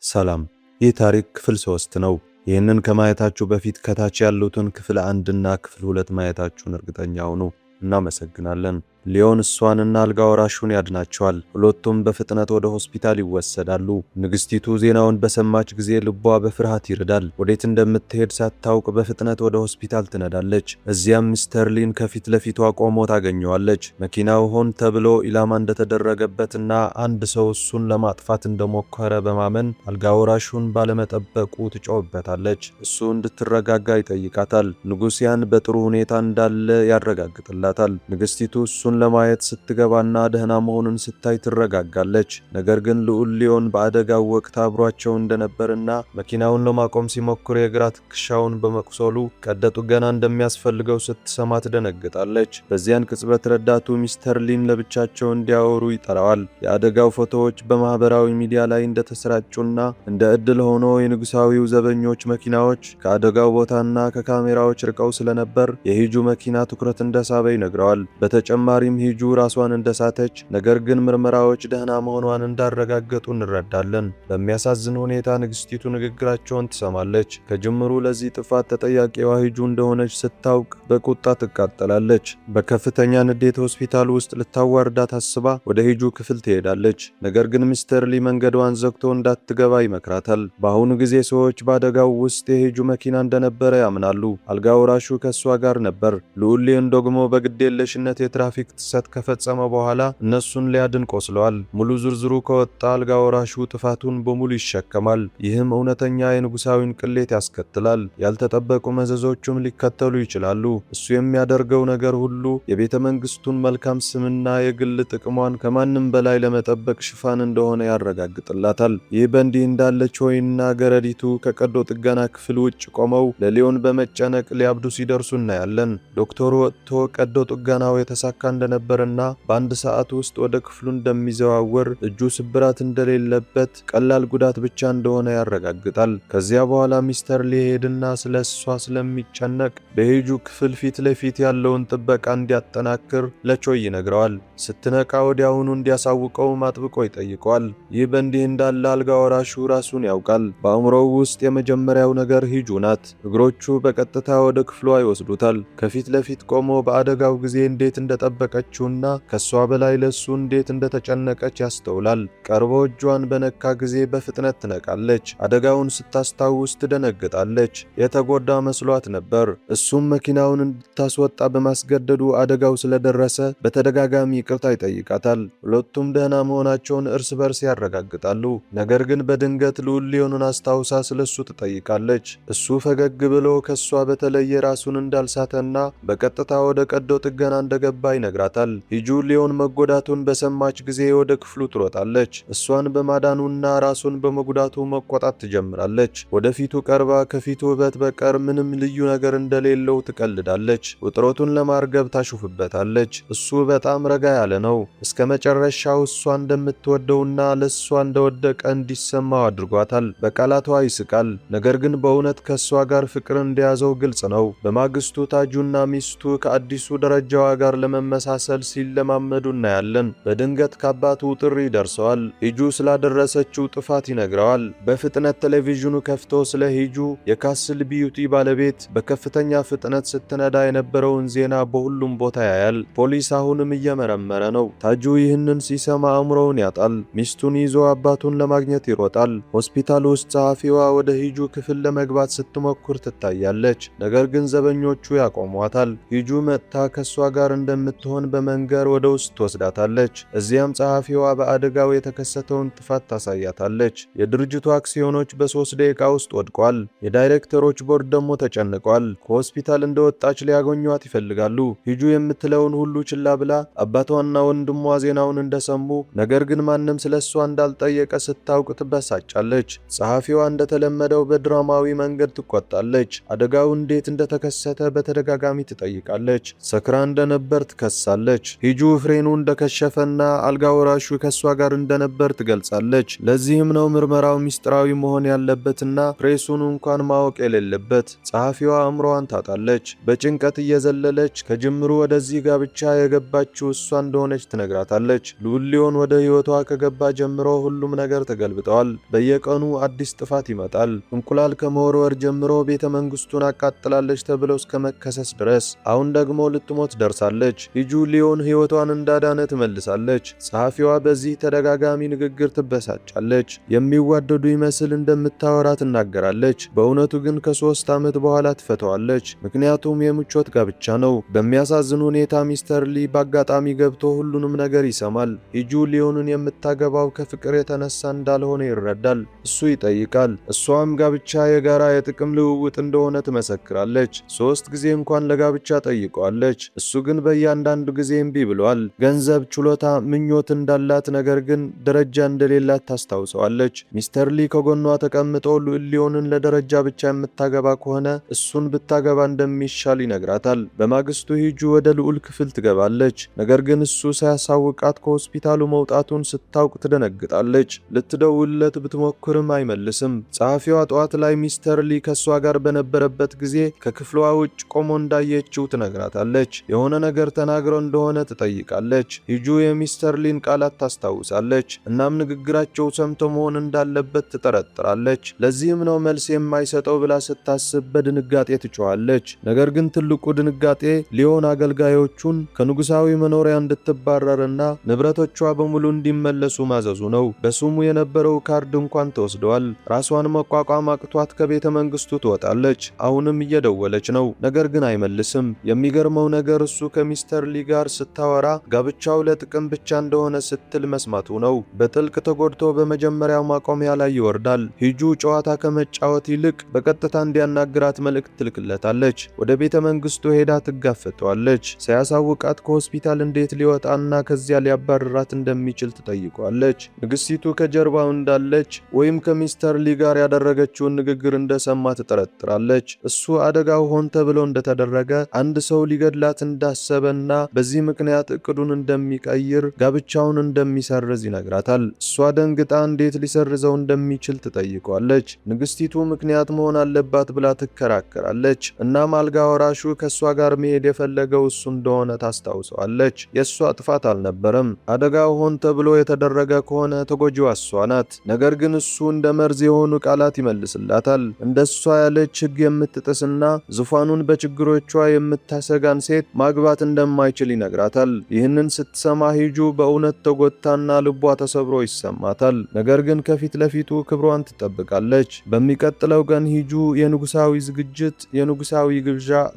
ሰላም፣ ይህ ታሪክ ክፍል 3 ነው። ይህንን ከማየታችሁ በፊት ከታች ያሉትን ክፍል 1 እና ክፍል 2 ማየታችሁን እርግጠኛ ሁኑ። እናመሰግናለን። ሊዮን እሷንና አልጋ ወራሹን ያድናቸዋል። ሁለቱም በፍጥነት ወደ ሆስፒታል ይወሰዳሉ። ንግስቲቱ ዜናውን በሰማች ጊዜ ልቧ በፍርሃት ይርዳል። ወዴት እንደምትሄድ ሳታውቅ በፍጥነት ወደ ሆስፒታል ትነዳለች። እዚያም ሚስተር ሊን ከፊት ለፊቷ ቆሞ ታገኘዋለች። መኪናው ሆን ተብሎ ኢላማ እንደተደረገበትና አንድ ሰው እሱን ለማጥፋት እንደሞከረ በማመን አልጋ ወራሹን ባለመጠበቁ ትጮህበታለች። እሱ እንድትረጋጋ ይጠይቃታል። ንጉሲያን በጥሩ ሁኔታ እንዳለ ያረጋግጥላታል። ንግስቲቱ እሱን ለማየት ስትገባና ደህና መሆኑን ስታይ ትረጋጋለች። ነገር ግን ልዑል ሊዮን በአደጋው ወቅት አብሯቸው እንደነበርና መኪናውን ለማቆም ሲሞክር የግራ ትከሻውን በመቁሰሉ ቀዶ ጥገና እንደሚያስፈልገው ስትሰማ ትደነግጣለች። በዚያን ቅጽበት ረዳቱ ሚስተር ሊን ለብቻቸው እንዲያወሩ ይጠራዋል። የአደጋው ፎቶዎች በማህበራዊ ሚዲያ ላይ እንደተሰራጩና እንደ ዕድል ሆኖ የንጉሳዊው ዘበኞች መኪናዎች ከአደጋው ቦታና ከካሜራዎች ርቀው ስለነበር የሂጁ መኪና ትኩረት እንደሳበ ይነግረዋል። በተጨማሪም ሂጁ ራሷን እንደሳተች ነገር ግን ምርመራዎች ደህና መሆኗን እንዳረጋገጡ እንረዳለን። በሚያሳዝን ሁኔታ ንግስቲቱ ንግግራቸውን ትሰማለች። ከጅምሩ ለዚህ ጥፋት ተጠያቂዋ ሂጁ እንደሆነች ስታውቅ በቁጣ ትቃጠላለች። በከፍተኛ ንዴት ሆስፒታል ውስጥ ልታዋርዳት አስባ ወደ ሂጁ ክፍል ትሄዳለች። ነገር ግን ሚስተር ሊ መንገዷን ዘግቶ እንዳትገባ ይመክራታል። በአሁኑ ጊዜ ሰዎች በአደጋው ውስጥ የሂጁ መኪና እንደነበረ ያምናሉ። አልጋ ወራሹ ከእሷ ጋር ነበር። ልዑል ሊዮን ደግሞ በግዴለሽነት የትራፊክ ጥሰት ከፈጸመ በኋላ እነሱን ሊያድን ቆስለዋል። ሙሉ ዝርዝሩ ከወጣ አልጋ ወራሹ ጥፋቱን በሙሉ ይሸከማል። ይህም እውነተኛ የንጉሳዊን ቅሌት ያስከትላል። ያልተጠበቁ መዘዞችም ሊከተሉ ይችላሉ። እሱ የሚያደርገው ነገር ሁሉ የቤተ መንግስቱን መልካም ስምና የግል ጥቅሟን ከማንም በላይ ለመጠበቅ ሽፋን እንደሆነ ያረጋግጥላታል። ይህ በእንዲህ እንዳለ ቾይና ገረዲቱ ከቀዶ ጥገና ክፍል ውጭ ቆመው ለሊዮን በመጨነቅ ሊያብዱ ሲደርሱ እናያለን። ዶክተሩ ወጥቶ ቀዶ ጥገናው የተሳካ እንደነበርና በአንድ ሰዓት ውስጥ ወደ ክፍሉ እንደሚዘዋወር እጁ ስብራት እንደሌለበት ቀላል ጉዳት ብቻ እንደሆነ ያረጋግጣል። ከዚያ በኋላ ሚስተር ሊሄድና ስለ እሷ ስለሚጨነቅ በሂጁ ክፍል ፊት ለፊት ያለውን ጥበቃ እንዲያጠናክር ለቾይ ይነግረዋል። ስትነቃ ወዲያውኑ እንዲያሳውቀውም አጥብቆ ይጠይቀዋል። ይህ በእንዲህ እንዳለ አልጋ ወራሹ ራሱን ያውቃል። በአእምሮው ውስጥ የመጀመሪያው ነገር ሂጁ ናት። እግሮቹ በቀጥታ ወደ ክፍሏ ይወስዱታል። ከፊት ለፊት ቆሞ በአደጋው ጊዜ እንዴት እንደጠበቀችውና ከሷ በላይ ለሱ እንዴት እንደተጨነቀች ያስተውላል። ቀርቦ እጇን በነካ ጊዜ በፍጥነት ትነቃለች። አደጋውን ስታስታውስ ትደነግጣለች። የተጎዳ መስሏት ነበር። እሱም መኪናውን እንድታስወጣ በማስገደዱ አደጋው ስለደረሰ በተደጋጋሚ ይቅርታ ይጠይቃታል። ሁለቱም ደህና መሆናቸውን እርስ በርስ ያረጋግጣሉ። ነገር ግን በድንገት ልዑል ሊዮንን አስታውሳ ስለሱ ትጠይቃለች። እሱ ፈገግ ብሎ ከሷ በተለየ ራሱን እንዳልሳተና በቀጥታ ወደ ቀዶ ጥገና እንደገባ ይነግራታል። ሂጁ ሊዮን መጎዳቱን በሰማች ጊዜ ወደ ክፍሉ ትሮጣለች። እሷን በማዳኑና ራሱን በመጉዳቱ መቆጣት ትጀምራለች። ወደፊቱ ቀርባ ከፊቱ ውበት በቀር ምንም ልዩ ነገር እንደሌለው ትቀልዳለች። ውጥረቱን ለማርገብ ታሹፍበታለች። እሱ በጣም ረጋ ያለ ነው። እስከ መጨረሻው እሷ እንደምትወደውና ለእሷ እንደወደቀ እንዲሰማው አድርጓታል። በቃላቷ ይስቃል። ነገር ግን በእውነት ከእሷ ጋር ፍቅር እንደያዘው ግልጽ ነው። በማግስቱ ታጁና ሚስቱ ከአዲሱ ደረጃዋ ጋር ለመመሳሰል ሲለማመዱ እናያለን። በድንገት ከአባቱ ጥሪ ደርሰዋል። ሂጁ ስላደረሰችው ጥፋት ይነግረዋል። በፍጥነት ቴሌቪዥኑ ከፍቶ ስለ ሂጁ የካስል ቢዩቲ ባለቤት በከፍተኛ ፍጥነት ስትነዳ የነበረውን ዜና በሁሉም ቦታ ያያል። ፖሊስ አሁንም እየመረመረ ነው። ታጁ ይህንን ሲሰማ አእምሮውን ያጣል። ሚስቱን ይዞ አባቱን ለማግኘት ይሮጣል። ሆስፒታል ውስጥ ጸሐፊዋ ወደ ሂጁ ክፍል ለመግባት ስትሞክር ትታያለች። ነገር ግን ዘበኞቹ ያቆሟታል። ሂጁ መጥታ ከሷ ጋር እንደምትሆን በመንገር ወደ ውስጥ ትወስዳታለች። እዚያም ጸሐፊዋ በአደጋው የተከሰተውን ጥፋት ታሳያታለች። የድርጅቱ አክሲዮኖች በ3 ደቂቃ ውስጥ ወድቋል። የዳይሬክተሮች ቦርድ ደግሞ ተጨንቋል። ከሆስፒታል እንደወጣች ሊያገኟት ይፈልጋሉ። ሂጁ የምትለውን ሁሉ ችላ ብላ አባቷና ወንድሟ ዜናውን እንደሰሙ ነገር ግን ማንም ስለሷ እንዳልጠየቀ ስታውቅ ትበሳጫለች። ጸሐፊዋ እንደተለመደው በድራማዊ መንገድ ትቆጣለች። አደጋው እንዴት እንደተከሰተ በተደጋጋሚ ትጠይቃለች። ሰክራ እንደነበር ትከሳለች። ትከሳለች። ሂጁ ፍሬኑ እንደከሸፈና አልጋ ወራሹ ከሷ ጋር እንደነበር ትገልጻለች። ለዚህም ነው ምርመራው ሚስጥራዊ መሆን ያለበትና ፕሬሱን እንኳን ማወቅ የሌለበት። ጸሐፊዋ አእምሮዋን ታጣለች። በጭንቀት እየዘለለች ከጅምሩ ወደዚህ ጋብቻ የገባችው እሷ እንደሆነች ትነግራታለች። ልዑል ሊዮን ወደ ሕይወቷ ከገባ ጀምሮ ሁሉም ነገር ተገልብጠዋል። በየቀኑ አዲስ ጥፋት ይመጣል። እንቁላል ከመወርወር ጀምሮ ቤተ መንግስቱን አቃጥላለች ተብሎ እስከ መከሰስ ድረስ። አሁን ደግሞ ልትሞት ደርሳለች። ሂጁ ሊዮን ሕይወቷን እንዳዳነ ትመልሳለች። ጸሐፊዋ በዚህ ተደጋጋሚ ንግግር ትበሳጫለች። የሚዋደዱ ይመስል እንደምታወራ ትናገራለች። በእውነቱ ግን ከ3 ዓመት በኋላ ትፈተዋለች። ምክንያቱም የምቾት ጋብቻ ነው። በሚያሳዝን ሁኔታ ሚስተር ሊ በአጋጣሚ ገብቶ ሁሉንም ነገር ይሰማል። ሂጁ ሊዮንን የምታገባው ከፍቅር የተነሳ እንዳልሆነ ይረዳል። እሱ ይጠይቃል። እሷም ጋብቻ የጋራ የጥቅም ልውውጥ እንደሆነ ትመሰክራለች። 3 ጊዜ እንኳን ለጋብቻ ጠይቀዋለች። እሱ ግን በእያንዳንዱ ጊዜ እምቢ ብሏል። ገንዘብ፣ ችሎታ፣ ምኞት እንዳላት ነገር ግን ደረጃ እንደሌላት ታስታውሰዋለች። ሚስተር ሊ ከጎኗ ተቀምጦ ልዑል ሊዮንን ለደረጃ ብቻ የምታገባ ከሆነ እሱን ብታገባ እንደሚሻል ይነግራታል። በማግስቱ ሂጁ ወደ ልዑል ክፍል ትገባለች። ነገር ግን እሱ ሳያሳውቃት ከሆስፒታሉ መውጣቱን ስታውቅ ትደነግጣለች። ልትደውልለት ብትሞክርም አይመልስም። ጸሐፊዋ ጠዋት ላይ ሚስተር ሊ ከሷ ጋር በነበረበት ጊዜ ከክፍሏ ውጭ ቆሞ እንዳየችው ትነግራታለች። የሆነ ነገር ተናግረው እንደሆነ ትጠይቃለች። ሂጁ የሚስተር ሊን ቃላት ታስታውሳለች። እናም ንግግራቸው ሰምቶ መሆን እንዳለበት ትጠረጥራለች። ለዚህም ነው መልስ የማይሰጠው ብላ ስታስብ በድንጋጤ ትጮኻለች። ነገር ግን ትልቁ ድንጋጤ ሊዮን አገልጋዮቹን ከንጉሳዊ መኖሪያ እንድትባረርና ንብረቶቿ በሙሉ እንዲመለሱ ማዘዙ ነው። በስሙ የነበረው ካርድ እንኳን ተወስደዋል። ራሷን መቋቋም አቅቷት ከቤተ መንግስቱ ትወጣለች። አሁንም እየደወለች ነው፣ ነገር ግን አይመልስም። የሚገርመው ነገር እሱ ከሚስተር ሊ ጋር ስታወራ ጋብቻው ለጥቅም ብቻ እንደሆነ ስትል መስማቱ ነው። በጥልቅ ተጎድቶ በመጀመሪያው ማቆሚያ ላይ ይወርዳል። ሂጁ ጨዋታ ከመጫወት ይልቅ በቀጥታ እንዲያናግራት መልእክት ትልክለታለች። ወደ ቤተ መንግስቱ ሄዳ ትጋፈጠዋለች። ሳያሳውቃት ከሆስፒታል እንዴት ሊወጣና ከዚያ ሊያባርራት እንደሚችል ትጠይቋለች። ንግስቲቱ ከጀርባው እንዳለች ወይም ከሚስተር ሊ ጋር ያደረገችውን ንግግር እንደሰማ ትጠረጥራለች። እሱ አደጋው ሆን ተብሎ እንደተደረገ፣ አንድ ሰው ሊገድላት እንዳሰበና በዚህ ምክንያት እቅዱን እንደሚቀይር፣ ጋብቻውን እንደሚሰርዝ ይነግራታል። እሷ ደንግጣ እንዴት ሊሰርዘው እንደሚችል ትጠይቋለች። ንግስቲቱ ምክንያት መሆን አለባት ብላ ትከራከራለች። እናም አልጋ ወራሹ ከእሷ ጋር መሄድ የፈለገው እሱ እንደሆነ ታስታውሰዋለች። የእሷ ጥፋት አልነበረም። አደጋው ሆን ተብሎ የተደረገ ከሆነ ተጎጂዋ እሷ ናት። ነገር ግን እሱ እንደ መርዝ የሆኑ ቃላት ይመልስላታል። እንደ እሷ ያለች ሕግ የምትጥስና ዙፋኑን በችግሮቿ የምታሰጋን ሴት ማግባት እንደማይችል ይነግራታል። ይህንን ስትሰማ ሂጁ በእውነት ተጎድታና ልቧ ተሰብሮ ይሰማታል። ነገር ግን ከፊት ለፊቱ ክብሯን ትጠብቃለች። በሚቀጥለው ቀን ሂጁ የንጉሳዊ ዝግጅት የንጉሳዊ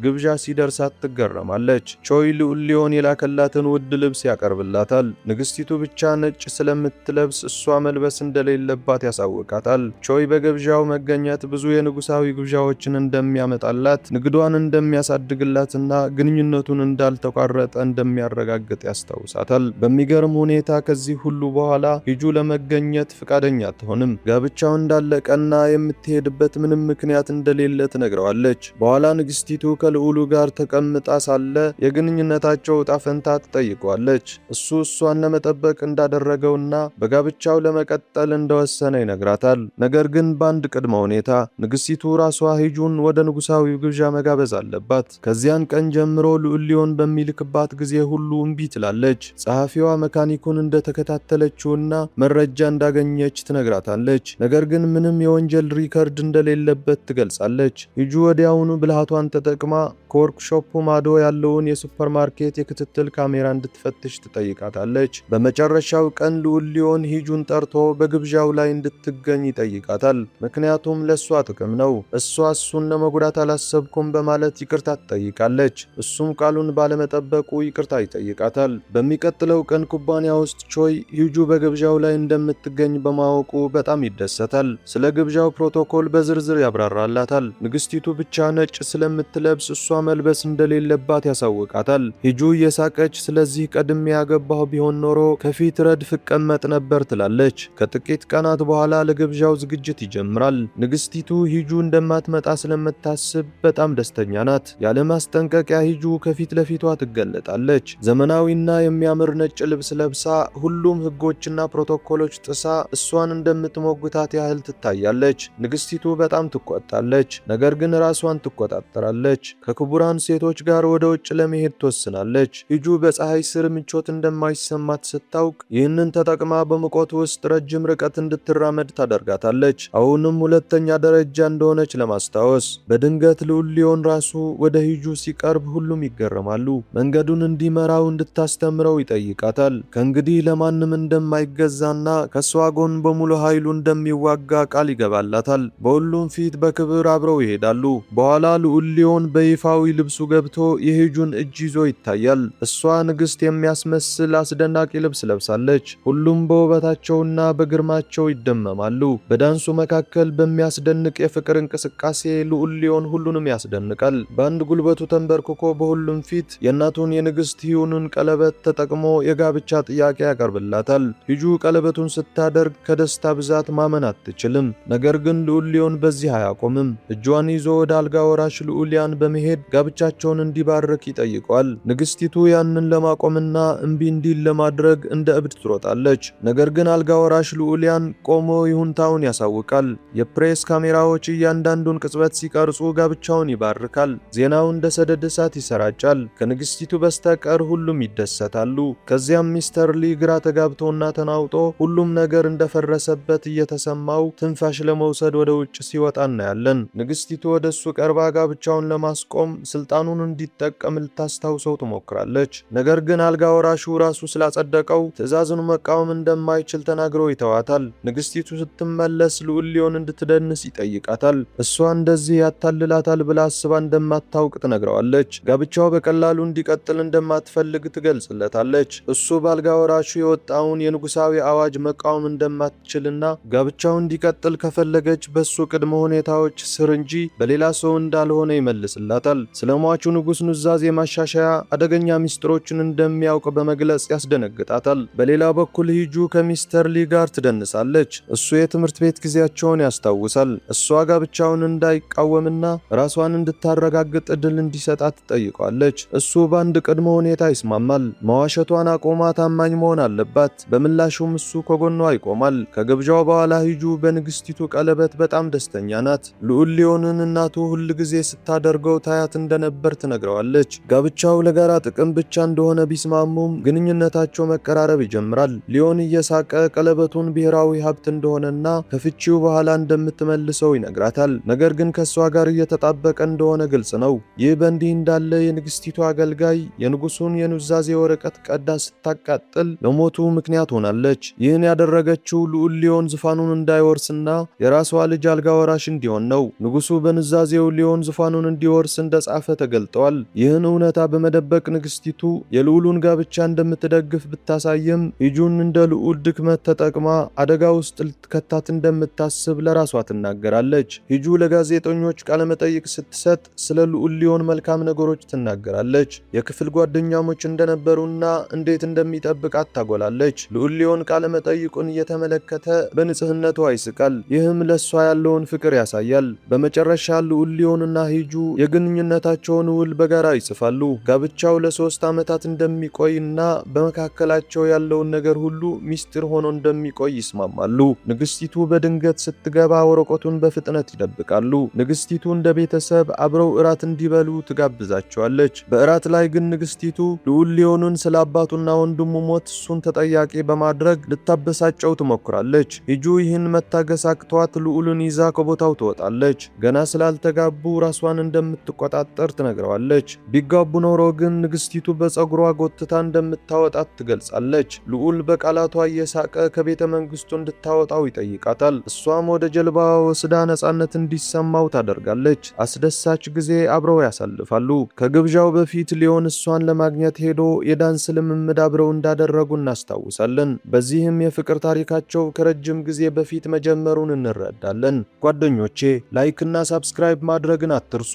ግብዣ ሲደርሳት ትገረማለች። ቾይ ልዑል ሊዮን የላከላትን ውድ ልብስ ያቀርብላታል። ንግስቲቱ ብቻ ነጭ ስለምትለብስ እሷ መልበስ እንደሌለባት ያሳውቃታል። ቾይ በግብዣው መገኘት ብዙ የንጉሳዊ ግብዣዎችን እንደሚያመጣላት፣ ንግዷን እንደሚያሳድግላትና ግንኙነቱን እንዳልተቋረጠ እንደሚያረጋግጥ ያስታውሳታል። በሚገርም ሁኔታ ከዚህ ሁሉ በኋላ ሂጁ ለመገኘት ፍቃደኛ አትሆንም። ጋብቻው እንዳለቀና የምትሄድበት ምንም ምክንያት እንደሌለ ትነግረዋለች። በኋላ ንግስቲቱ ከልዑሉ ጋር ተቀምጣ ሳለ የግንኙነታቸው ዕጣ ፈንታ ትጠይቀዋለች። እሱ እሷን ለመጠበቅ እንዳደረገውና በጋብቻው ለመቀጠል እንደወሰነ ይነግራታል። ነገር ግን በአንድ ቅድመ ሁኔታ ንግስቲቱ ራሷ ሂጁን ወደ ንጉሳዊው ግብዣ መጋበዝ አለባት። ከዚያን ቀን ጀምሮ ልዑል ሊዮን በሚልክባት ጊዜ ሁሉ እምቢ ትላለች። ጸሐፊዋ መካኒኩን እንደተከታተለችውና መረጃ እንዳገኘች ትነግራታለች። ነገር ግን ምንም የወንጀል ሪከርድ እንደሌለበት ትገልጻለች። ሂጁ ወዲያውኑ ብልሃቷን ተጠቅማ ከወርክሾፑ ማዶ ያለውን የሱፐርማርኬት የክትትል ካሜራ እንድትፈትሽ ትጠይቃታለች። በመጨረሻው ቀን ልዑል ሊዮን ሂጁን ጠርቶ በግብዣው ላይ እንድትገኝ ይጠይቃታል። ምክንያቱም ለእሷ ጥቅም ነው። እሷ እሱን ለመጉዳት አላሰብኩም በማለት ይቅርታ ትጠይቃለች። እሱም ቃሉን ባለመጠበቁ ይቅርታ ይጠይቃታል። በሚቀጥለው ቀን ኩባንያ ውስጥ ቾይ ሂጁ በግብዣው ላይ እንደምትገኝ በማወቁ በጣም ይደሰታል። ስለ ግብዣው ፕሮቶኮል በዝርዝር ያብራራላታል። ንግስቲቱ ብቻ ነጭ ስለምትለብስ እሷ መልበስ እንደሌለባት ያሳውቃታል። ሂጁ እየሳቀች ስለዚህ ቀድሜ ያገባሁ ቢሆን ኖሮ ከፊት ረድፍ እቀመጥ ነበር ትላለች። ከጥቂት ቀናት በኋላ ለግብዣው ዝግጅት ይጀምራል። ንግስቲቱ ሂጁ እንደማትመጣ ስለምታስብ በጣም ደስተኛ ናት። ያለ ማስጠንቀቂያ ሂጁ ከፊት ለፊቷ ትገለጣለች። ትገለጣለች። ዘመናዊና የሚያምር ነጭ ልብስ ለብሳ ሁሉም ሕጎችና ፕሮቶኮሎች ጥሳ እሷን እንደምትሞግታት ያህል ትታያለች። ንግስቲቱ በጣም ትቆጣለች፣ ነገር ግን ራሷን ትቆጣጠራለች። ከክቡራን ሴቶች ጋር ወደ ውጭ ለመሄድ ትወስናለች። ሂጁ በፀሐይ ስር ምቾት እንደማይሰማት ስታውቅ ይህንን ተጠቅማ በሙቀቱ ውስጥ ረጅም ርቀት እንድትራመድ ታደርጋታለች። አሁንም ሁለተኛ ደረጃ እንደሆነች ለማስታወስ። በድንገት ልዑል ሊዮን ራሱ ወደ ሂጁ ሲቀርብ ሁሉም ይገረማሉ። መንገዱን እንዲመራው እንድታስተምረው ይጠይቃታል። ከእንግዲህ ለማንም እንደማይገዛና ከሷ ጎን በሙሉ ኃይሉ እንደሚዋጋ ቃል ይገባላታል። በሁሉም ፊት በክብር አብረው ይሄዳሉ። በኋላ ልዑል ሊዮን በይፋዊ ልብሱ ገብቶ የሂጁን እጅ ይዞ ይታያል። እሷ ንግሥት የሚያስመስል አስደናቂ ልብስ ለብሳለች። ሁሉም በውበታቸውና በግርማቸው ይደመማሉ። በዳንሱ መካከል በሚያስደንቅ የፍቅር እንቅስቃሴ ልዑል ሊዮን ሁሉንም ያስደንቃል። በአንድ ጉልበቱ ተንበርክኮ በሁሉም ፊት የእናቱን የንግሥት ሂዩንን ቀለበት ተጠቅሞ የጋብቻ ጥያቄ ያቀርብላታል። ሂጁ ቀለበቱን ስታደርግ ከደስታ ብዛት ማመን አትችልም። ነገር ግን ልዑል ሊዮን በዚህ አያቆምም። እጇን ይዞ ወደ አልጋ ወራሽ ልዑልያን በመሄድ ጋብቻቸውን እንዲባርክ ይጠይቋል። ንግሥቲቱ ያንን ለማቆምና እምቢ እንዲል ለማድረግ እንደ እብድ ትሮጣለች። ነገር ግን አልጋ ወራሽ ልዑልያን ቆሞ ይሁንታውን ያሳውቃል። የፕሬስ ካሜራዎች እያንዳንዱን ቅጽበት ሲቀርጹ ጋብቻውን ይባርካል። ዜናው እንደ ሰደድ እሳት ይሰራጫል። ከንግሥቲቱ በስተቀር ሁሉም ይደሰታሉ። ከዚያም ሚስተር ሊ ግራ ተጋብቶና ተናውጦ ሁሉም ነገር እንደፈረሰበት እየተሰማው ትንፋሽ ለመውሰድ ወደ ውጭ ሲወጣ እናያለን። ንግሥቲቱ ወደ እሱ ቀርባ ጋብቻውን ለማስቆም ስልጣኑን እንዲጠቀም ልታስታውሰው ትሞክራለች። ነገር ግን አልጋ ወራሹ ራሱ ስላጸደቀው ትዕዛዙን መቃወም እንደማይችል ተናግሮ ይተዋታል። ንግሥቲቱ ስትመለስ ልዑል ሊዮን እንድትደንስ ይጠይቃታል። እሷ እንደዚህ ያታልላታል ብላ አስባ እንደማታውቅ ትነግረዋለች። ጋብቻው በቀላሉ እንዲቀጥል እንደማትፈልግ ትገልጽለታለች። እሱ በአልጋ ወራሹ የወጣውን የንጉሳዊ አዋጅ መቃወም እንደማትችልና ጋብቻው እንዲቀጥል ከፈለገች በሱ ቅድመ ሁኔታዎች ስር እንጂ በሌላ ሰው እንዳልሆነ ይመልስላታል። ስለ ሟቹ ንጉሥ ኑዛዜ ማሻሻያ አደገኛ ሚስጥሮችን እንደሚያውቅ በመግለጽ ያስደነግጣታል። በሌላ በኩል ሂጁ ከሚስተር ሊ ጋር ትደንሳለች። እሱ የትምህርት ቤት ጊዜያቸውን ያስታውሳል። እሷ ጋብቻውን እንዳይቃወምና ራሷን እንድታረጋግጥ ዕድል እንዲሰጣት ትጠይቋለች። እሱ በአንድ ቅድመ ሁኔታ ይስማማል። መዋሸቷን አቆማ ታማኝ መሆን አለባት። በምላሹም እሱ ከጎኗ ይቆማል። ከግብዣው በኋላ ሂጁ በንግሥቲቱ ቀለበት በጣም ደስተኛ ናት። ልዑል ሊዮንን እናቱ ሁል ጊዜ ስታደርገው ታያት እንደነበር ትነግረዋለች። ጋብቻው ለጋራ ጥቅም ብቻ እንደሆነ ቢስማሙም ግንኙነታቸው መቀራረብ ይጀምራል። ሊዮን እየሳቀ ቀለበቱን ብሔራዊ ሀብት እንደሆነና ከፍቺው በኋላ እንደምትመልሰው ይነግራታል። ነገር ግን ከሷ ጋር እየተጣበቀ እንደሆነ ግልጽ ነው። ይህ በእንዲህ እንዳለ የንግሥቲቱ አገልጋይ የንጉሱን የኑዛዜ ወረቀት ቀዳ ስታቃጥል ለሞቱ ምክንያት ሆናለች። ይህን ያደረገችው ልዑል ሊዮን ዙፋኑን እንዳይወርስና የራሷ ልጅ አልጋ ወራሽ እንዲሆን ነው። ንጉሱ በኑዛዜው ሊዮን ዙፋኑን እንዲወርስ እንደጻፈ ተገልጧል። ይህን እውነታ በመደበቅ ንግሥቲቱ የልዑሉን ጋብቻ እንደምትደግፍ ብታሳይም ሂጁን እንደ ልዑል ድክመት ተጠቅማ አደጋ ውስጥ ልትከታት እንደምታስብ ለራሷ ትናገራለች። ሂጁ ለጋዜጠኞች ቃለመጠይቅ ስትሰጥ ስለ ልዑል ሊዮን መልካም ነገሮች ትናገራለች። የክፍል ጓደኛሞች እንደነበሩና እንዴት እንደሚጠብቃት ታጎላለች። ልዑል ሊዮን ቃለመጠይቁን እየተመለከተ በንጽህነቷ ይስቃል። ይህም ለሷ ያለውን ፍቅር ያሳያል። በመጨረሻ ልዑል ሊዮንና ሂጁ የግንኙነታቸውን ውል በጋራ ይጽፋሉ። ጋብቻው ለ3 ዓመታት እንደሚቆይና በመካከላቸው ያለውን ነገር ሁሉ ሚስጥር ሆኖ እንደሚቆይ ይስማማሉ። ንግሥቲቱ በድንገት ስትገባ ወረቀቱን በፍጥነት ይደብቃሉ። ንግሥቲቱ እንደ ቤተሰብ አብረው እራት እንዲበሉ ትጋብዛቸዋለች። በእራት ላይ ግን ንግሥቲቱ ልዑል ሊዮንን ስለ አባቱና ወንድሙ ሞት እሱን ተጠያቂ በማድረግ ልታበሳጨው ትሞክራለች። ሂጁ ይህን መታገስ አቅቷት ልዑልን ይዛ ከቦታው ትወጣለች። ገና ስላልተጋቡ ራሷን እንደምትቆጣጠር ትነግረዋለች። ቢጋቡ ኖሮ ግን ንግሥቲቱ በፀጉሯ ጎትታ እንደምታወጣት ትገልጻለች። ልዑል በቃላቷ እየሳቀ ከቤተ መንግስቱ እንድታወጣው ይጠይቃታል። እሷም ወደ ጀልባዋ ወስዳ ነፃነት እንዲሰማው ታደርጋለች። አስደሳች ጊዜ አብረው ያሳልፋሉ። ከግብዣው በፊት ሊዮን እሷን ለማግኘት ሄዶ የዳንስ ልምምድ አብረው እንዳደረጉ እናስታውሳለን። በዚህም የፍቅር ታሪካቸው ከረጅም ጊዜ በፊት መጀመሩን እንረዳለን። ጓደኞቼ ላይክ እና ሳብስክራይብ ማድረግን አትርሱ።